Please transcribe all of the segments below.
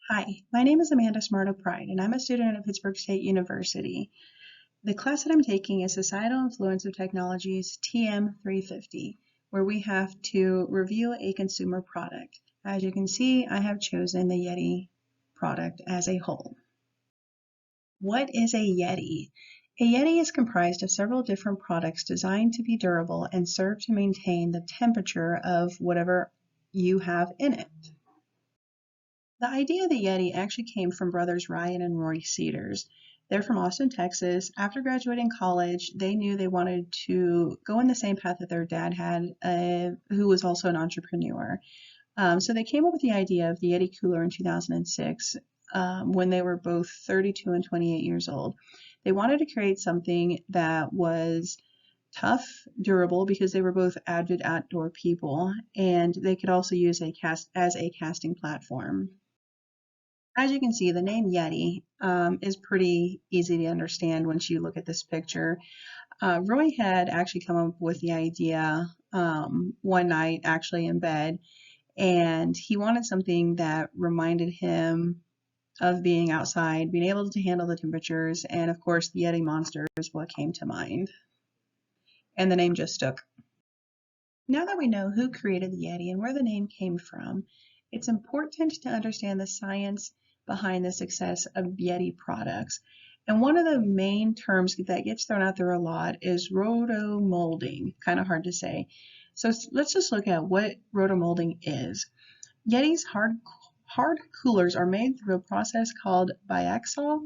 Hi, my name is Amanda Smardo-Pride, and I'm a student at Pittsburgh State University. The class that I'm taking is Societal Influence of Technologies TM 350, where we have to review a consumer product. As you can see, I have chosen the Yeti product as a whole. What is a Yeti? A Yeti is comprised of several different products designed to be durable and serve to maintain the temperature of whatever you have in it. The idea of the Yeti actually came from brothers Ryan and Roy Cedars. They're from Austin, Texas. After graduating college, they knew they wanted to go in the same path that their dad had, who was also an entrepreneur. So they came up with the idea of the Yeti cooler in 2006 when they were both 32 and 28 years old. They wanted to create something that was tough, durable, because they were both avid outdoor people, and they could also use as a casting platform. As you can see, the name Yeti is pretty easy to understand once you look at this picture. Roy had actually come up with the idea one night, actually in bed, and he wanted something that reminded him of being outside, being able to handle the temperatures, and of course, the Yeti monster is what came to mind. And the name just stuck. Now that we know who created the Yeti and where the name came from, it's important to understand the science behind the success of Yeti products. And one of the main terms that gets thrown out there a lot is rotomolding. Kind of hard to say. So let's just look at what rotomolding is. Yeti's hard coolers are made through a process called biaxial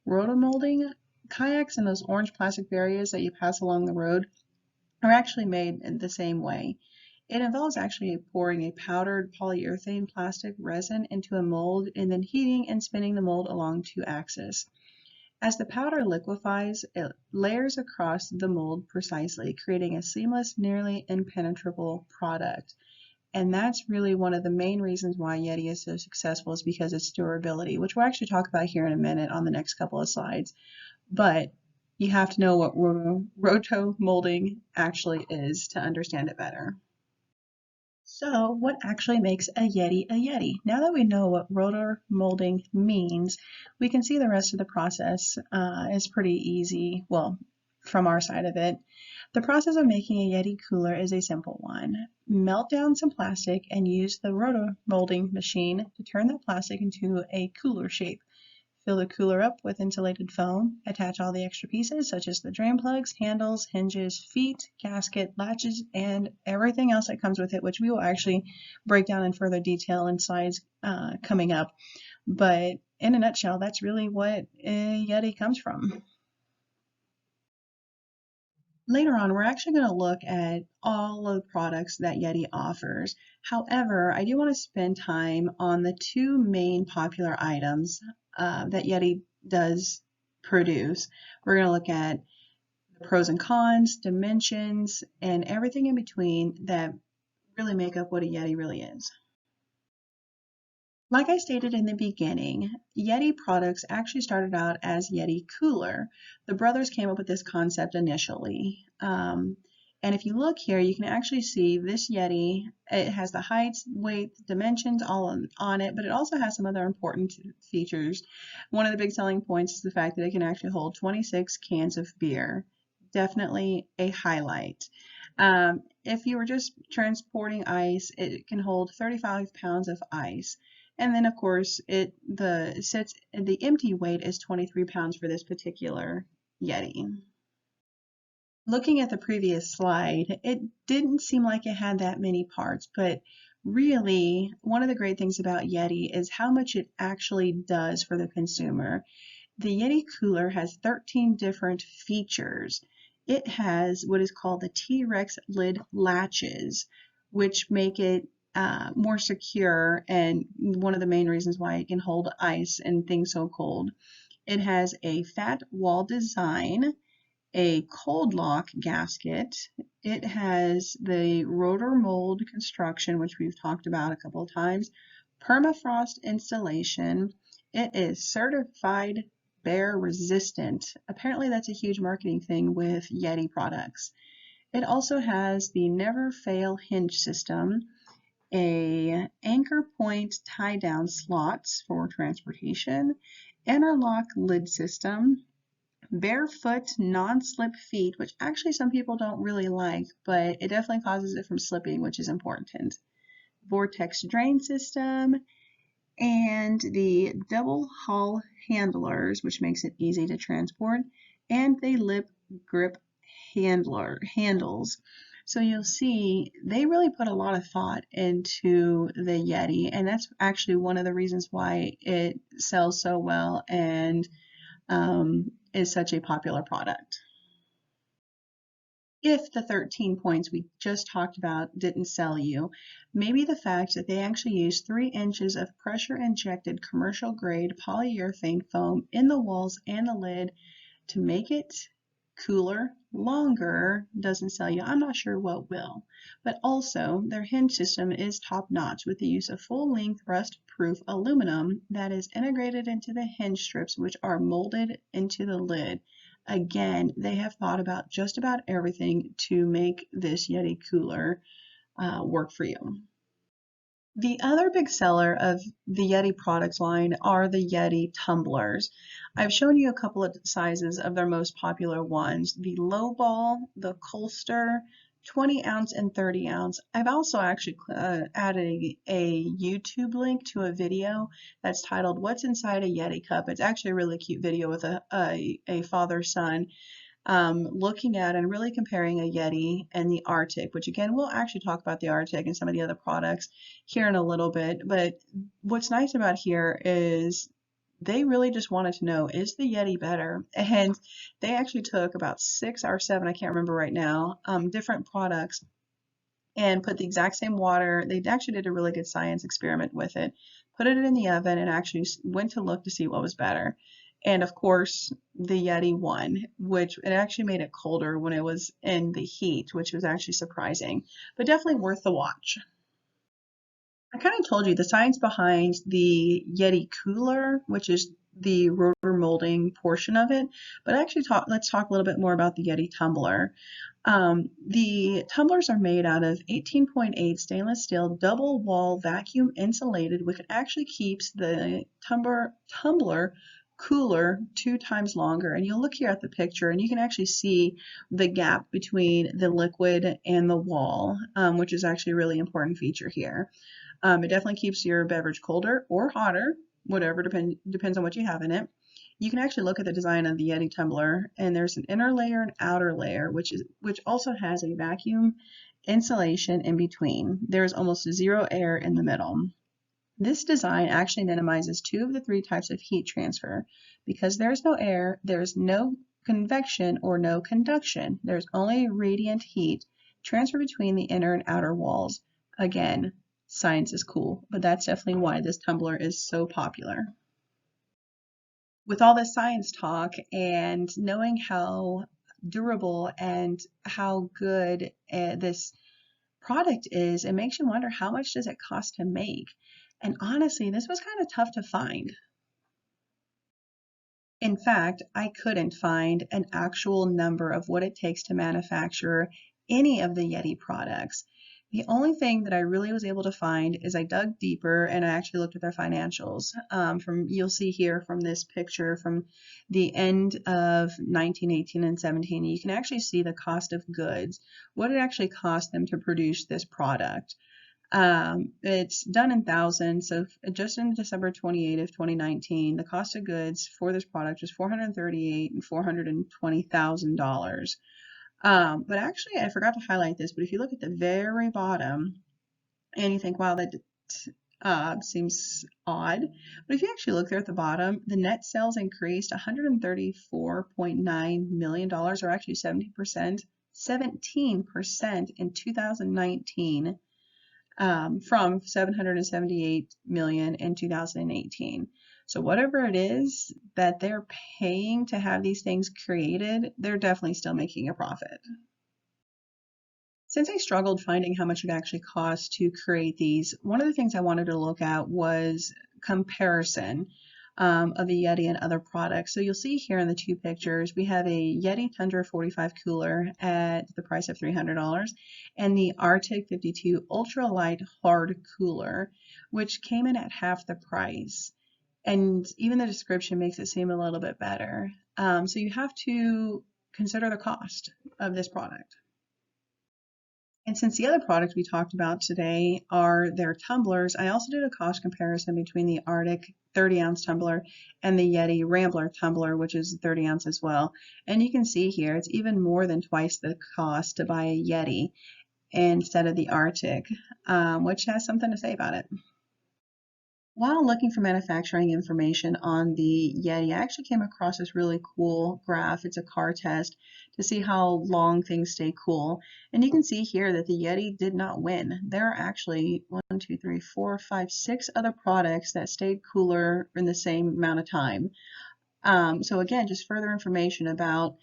rotomolding. Kayaks and those orange plastic barriers that you pass along the road are actually made in the same way. It involves actually pouring a powdered polyurethane plastic resin into a mold and then heating and spinning the mold along two axes. As the powder liquefies, it layers across the mold precisely, creating a seamless, nearly impenetrable product. And that's really one of the main reasons why Yeti is so successful, is because its durability, which we'll actually talk about here in a minute on the next couple of slides. But you have to know what roto molding actually is to understand it better. So what actually makes a Yeti a Yeti? Now that we know what rotor molding means, we can see the rest of the process is pretty easy, well, from our side of it. The process of making a Yeti cooler is a simple one. Melt down some plastic and use the rotor molding machine to turn that plastic into a cooler shape. Fill the cooler up with insulated foam. Attach all the extra pieces such as the drain plugs, handles, hinges, feet, gasket, latches, and everything else that comes with it, which we will actually break down in further detail in slides coming up. But in a nutshell, that's really what a Yeti comes from. Later on, we're actually going to look at all of the products that Yeti offers. However, I do want to spend time on the two main popular items that Yeti does produce. We're going to look at the pros and cons, dimensions, and everything in between that really make up what a Yeti really is. Like I stated in the beginning, Yeti products actually started out as Yeti Cooler. The brothers came up with this concept initially. And if you look here, you can actually see this Yeti. It has the heights, weight, dimensions all on it, but it also has some other important features. One of the big selling points is the fact that it can actually hold 26 cans of beer. Definitely a highlight. If you were just transporting ice, it can hold 35 pounds of ice. And then of course the empty weight is 23 pounds for this particular Yeti. Looking at the previous slide, it didn't seem like it had that many parts, but really one of the great things about Yeti is how much it actually does for the consumer. The Yeti cooler has 13 different features. It has what is called the T-Rex lid latches, which make it more secure, and one of the main reasons why it can hold ice and things so cold. It has a fat wall design, a cold lock gasket. It has the rotor mold construction, which we've talked about a couple of times, permafrost installation. It is certified bear resistant. Apparently that's a huge marketing thing with Yeti products. It also has the never fail hinge system. a anchor point tie down slots for transportation, interlock lid system, barefoot non-slip feet, which actually some people don't really like, but it definitely causes it from slipping, which is important. Vortex drain system, and the double hull handlers, which makes it easy to transport, and the lip grip handles. So you'll see they really put a lot of thought into the Yeti, and that's actually one of the reasons why it sells so well and is such a popular product. If the 13 points we just talked about didn't sell you, maybe the fact that they actually use 3 inches of pressure injected commercial grade polyurethane foam in the walls and the lid to make it cooler longer doesn't sell you. I'm not sure what will. But also, their hinge system is top notch with the use of full length rust proof aluminum that is integrated into the hinge strips, which are molded into the lid. Again, they have thought about just about everything to make this Yeti cooler work for you. The other big seller of the Yeti products line are the Yeti tumblers. I've shown you a couple of sizes of their most popular ones, the low ball, the Colster, 20 ounce and 30 ounce. I've also actually added a YouTube link to a video that's titled What's Inside a Yeti Cup. It's actually a really cute video with a father-son looking at and really comparing a Yeti and the Arctic, which again, we'll actually talk about the Arctic and some of the other products here in a little bit. But what's nice about here is they really just wanted to know, is the Yeti better? And they actually took about 6 or 7, I can't remember right now, different products and put the exact same water. They actually did a really good science experiment with it, put it in the oven and actually went to look to see what was better. And of course, the Yeti won, which it actually made it colder when it was in the heat, which was actually surprising, but definitely worth the watch. I kind of told you the science behind the Yeti cooler, which is the rotor molding portion of it, but actually let's talk a little bit more about the Yeti tumbler. The tumblers are made out of 18.8 stainless steel double wall vacuum insulated, which actually keeps the tumbler cooler 2 times longer. And you'll look here at the picture and you can actually see the gap between the liquid and the wall, which is actually a really important feature here. It definitely keeps your beverage colder or hotter, whatever, depends on what you have in it. You can actually look at the design of the Yeti tumbler, and there's an inner layer and outer layer, which also has a vacuum insulation in between. There's almost zero air in the middle. This design actually minimizes 2 of the 3 types of heat transfer. Because there's no air, there's no convection or no conduction. There's only radiant heat transfer between the inner and outer walls. Again, science is cool, but that's definitely why this tumbler is so popular. With all this science talk and knowing how durable and how good this product is, it makes you wonder, how much does it cost to make? And honestly, this was kind of tough to find. In fact, I couldn't find an actual number of what it takes to manufacture any of the Yeti products. The only thing that I really was able to find is I dug deeper and I actually looked at their financials. You'll see here from this picture from the end of 1918 and 17, you can actually see the cost of goods, what it actually cost them to produce this product. It's done in thousands, so just in December 28th of 2019, the cost of goods for this product was $438,000 and $420,000. But actually, I forgot to highlight this, but if you look at the very bottom and you think, wow, that seems odd. But if you actually look there at the bottom, the net sales increased $134.9 million, or actually 17% in 2019 from 778 million in 2018. So whatever it is that they're paying to have these things created, they're definitely still making a profit. Since I struggled finding how much it actually costs to create these, one of the things I wanted to look at was comparison. of the Yeti and other products. So you'll see here in the two pictures, we have a Yeti Tundra 45 cooler at the price of $300 and the Arctic 52 ultralight hard cooler, which came in at half the price. And even the description makes it seem a little bit better. So you have to consider the cost of this product. And since the other products we talked about today are their tumblers, I also did a cost comparison between the Arctic 30-ounce tumbler and the Yeti Rambler tumbler, which is 30 ounce as well. And you can see here it's even more than twice the cost to buy a Yeti instead of the Arctic, which has something to say about it. While looking for manufacturing information on the Yeti, I actually came across this really cool graph. It's a car test to see how long things stay cool. And you can see here that the Yeti did not win. There are actually 1, 2, 3, 4, 5, 6 other products that stayed cooler in the same amount of time. So again, just further information about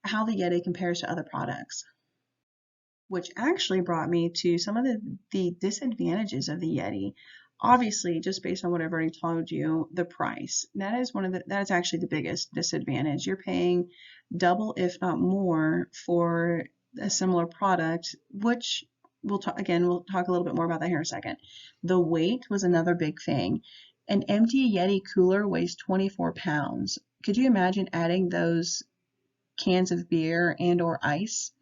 how the Yeti compares to other products, which actually brought me to some of the disadvantages of the Yeti. Obviously, just based on what I've already told you, the price. That is actually the biggest disadvantage. You're paying double, if not more, for a similar product, which we'll talk a little bit more about that here in a second. The weight was another big thing. An empty Yeti cooler weighs 24 pounds. Could you imagine adding those cans of beer and or ice?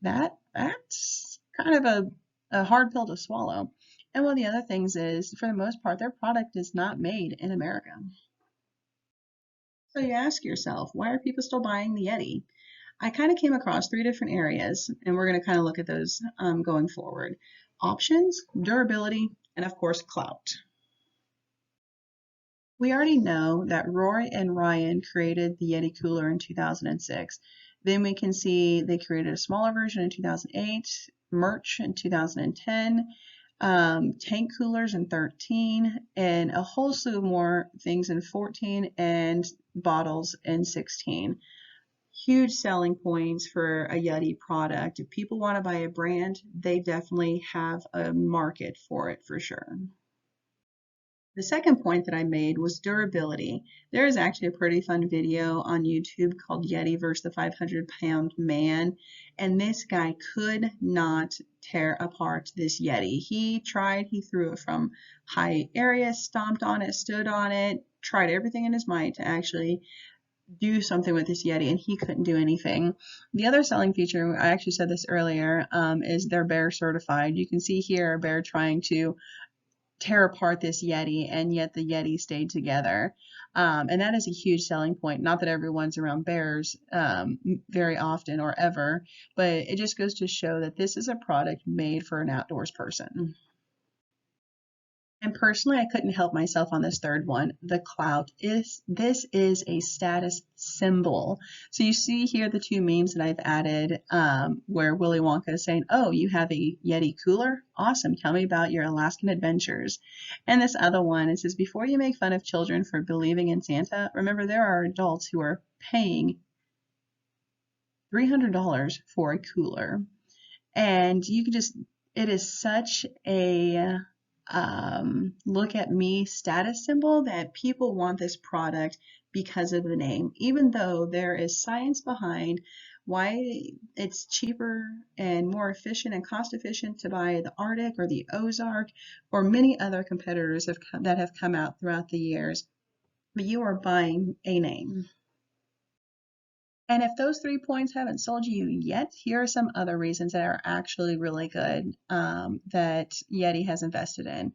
That's kind of a hard pill to swallow. And one of the other things is, for the most part, their product is not made in America. So you ask yourself, why are people still buying the Yeti? I kind of came across 3 different areas, and we're going to kind of look at those going forward. Options, durability, and of course, clout. We already know that Roy and Ryan created the Yeti cooler in 2006. Then we can see they created a smaller version in 2008, merch in 2010, tank coolers in 13, and a whole slew of more things in 14, and bottles in 16. Huge selling points for a Yeti product. If people want to buy a brand, they definitely have a market for it for sure. The second point that I made was durability. There is actually a pretty fun video on YouTube called Yeti versus the 500-pound man, and this guy could not tear apart this Yeti. He tried, he threw it from high areas, stomped on it, stood on it, tried everything in his might to actually do something with this Yeti, and he couldn't do anything. The other selling feature, I actually said this earlier, is they're bear certified. You can see here a bear trying to tear apart this Yeti, and yet the Yeti stayed together. And that is a huge selling point. Not that everyone's around bears very often or ever, but it just goes to show that this is a product made for an outdoors person. And personally, I couldn't help myself on this third one. The clout this is a status symbol. So you see here the 2 memes that I've added where Willy Wonka is saying, "Oh, you have a Yeti cooler? Awesome. Tell me about your Alaskan adventures." And this other one, it says, "Before you make fun of children for believing in Santa, remember there are adults who are paying $300 for a cooler." And you can just, it is such a look at me status symbol that people want this product because of the name, even though there is science behind why it's cheaper and more efficient and cost efficient to buy the Arctic or the Ozark or many other competitors that have come out throughout the years. But you are buying a name. And if those 3 points haven't sold you yet, here are some other reasons that are actually really good that Yeti has invested in.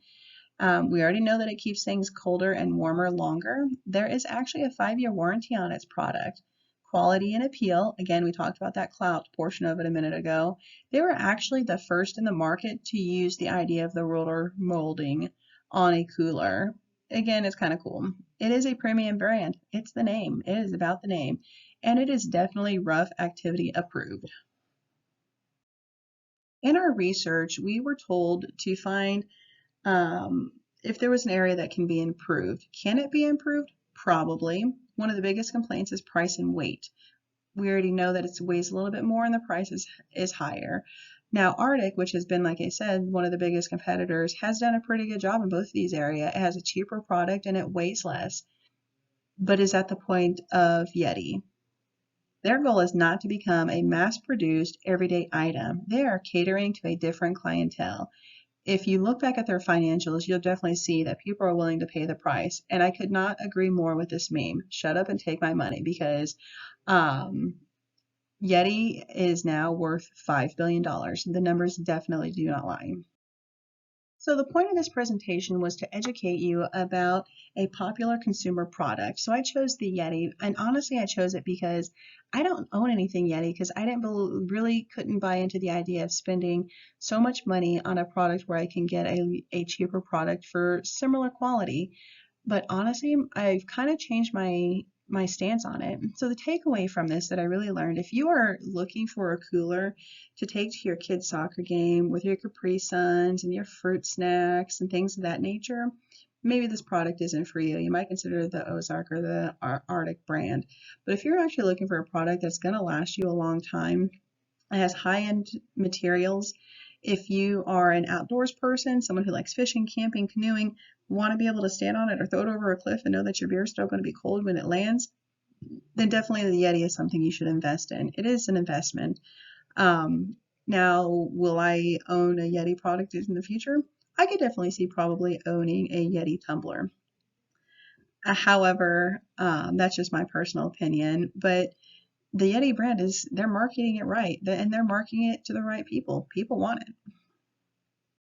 We already know that it keeps things colder and warmer longer. There is actually a 5-year warranty on its product. Quality and appeal, again, we talked about that clout portion of it a minute ago. They were actually the first in the market to use the idea of the roller molding on a cooler. Again, it's kind of cool. It is a premium brand. It's the name. It is about the name. And it is definitely rough activity approved. In our research, we were told to find if there was an area that can be improved. Can it be improved? Probably. One of the biggest complaints is price and weight. We already know that it weighs a little bit more and the price is higher. Now, Arctic, which has been, like I said, one of the biggest competitors, has done a pretty good job in both of these areas. It has a cheaper product and it weighs less. but is at the point of Yeti. Their goal is not to become a mass-produced everyday item. They are catering to a different clientele. If you look back at their financials, you'll definitely see that people are willing to pay the price. And I could not agree more with this meme. Shut up and take my money, because um, Yeti is now worth $5 billion. The numbers definitely do not lie. So the point of this presentation was to educate you about a popular consumer product. So I chose the Yeti, and honestly, I chose it because I don't own anything Yeti, because I didn't really couldn't buy into the idea of spending so much money on a product where I can get a cheaper product for similar quality. But honestly, I've kind of changed my stance on it. So the takeaway from this that I really learned, if you are looking for a cooler to take to your kid's soccer game with your Capri Suns and your fruit snacks and things of that nature, maybe this product isn't for you. You might consider the Ozark or the Arctic brand. But if you're actually looking for a product that's going to last you a long time, it has high-end materials. If you are an outdoors person, someone who likes fishing, camping, canoeing, want to be able to stand on it or throw it over a cliff and know that your beer is still going to be cold when it lands, then definitely the Yeti is something you should invest in. It is an investment. Now, will I own a Yeti product in the future? I could definitely see probably owning a Yeti tumbler. However, that's just my personal opinion. But the Yeti brand they're marketing it right, and they're marketing it to the right people. People want it.